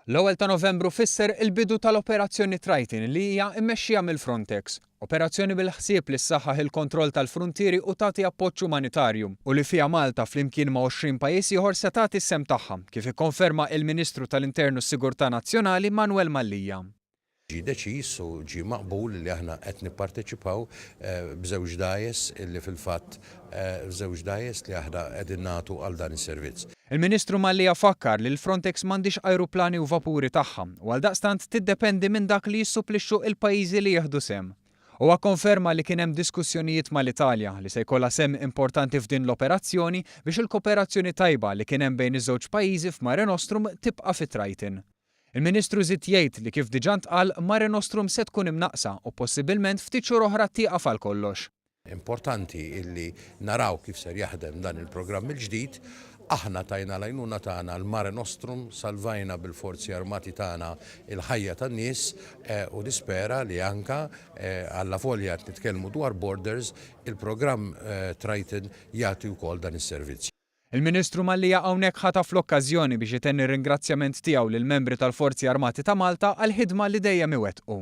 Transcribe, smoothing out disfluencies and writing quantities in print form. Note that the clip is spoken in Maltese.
L-ewwel ta' Novembru fisser il-bidu tal-Operazzjoni Triton li hija mmexxija mill-Frontex. Operazzjoni bil-ħsieb li ssaħħaħ il-kontroll tal-fruntieri u tagħti appoġġ umanitarju u li fiha Malta flimkien ma' 20 pajjiż ieħor se tagħti s-sem tagħha, kif ikkonferma il-Ministru tal-Internu s-Sigurtà Nazzjonali Manuel Mallija. Ġi deċiż u ġi maqbul li aħna qed nipparteċipaw b'żewġ dajes illi fil-fatt b'żewġ dajes li aħna qegħdin nagħtu għal dan is-servizz. Il-Ministru Mallija fakkar li l-Frontex m'għandix ajruplani u vapuri tagħha u għaldaqstant tiddependi minn dak li jissupplixxu il-pajjiżi li jieħdu sem. Huwa konferma li kien hemm diskussjonijiet mal-Italja li se jkollha sem importanti f'din l-operazzjoni biex il-kooperazzjoni tajba li kien hemm bejn iż-żewġ pajjiżi f'Mare Nostrum tibqa' fit-Triton. Il-Ministru żied jgħid li kif diġà ntqal Mare Nostrum se tkun imnaqsa u possibilment ftit xhur oħra tieqaf għal kollox. Importanti illi naraw kif ser jaħdem dan il-programm il-ġdid. Aħna tajna l-għajnuna tagħna l-Mare Nostrum, salvajna bil-forzi armati tagħna il-ħajja tan-nies u nispera li anka alla volja qed nitkellmu dwar borders, il-programm Triton jagħti wkoll dan is-servizz. Il-Ministru Mallija hawnhekk ħataf l-okkażjoni biex itenni r-ringrazzjament tiegħu lill-membri tal-Forzi Armati ta' Malta għall-ħidma li dejjem iwettqu.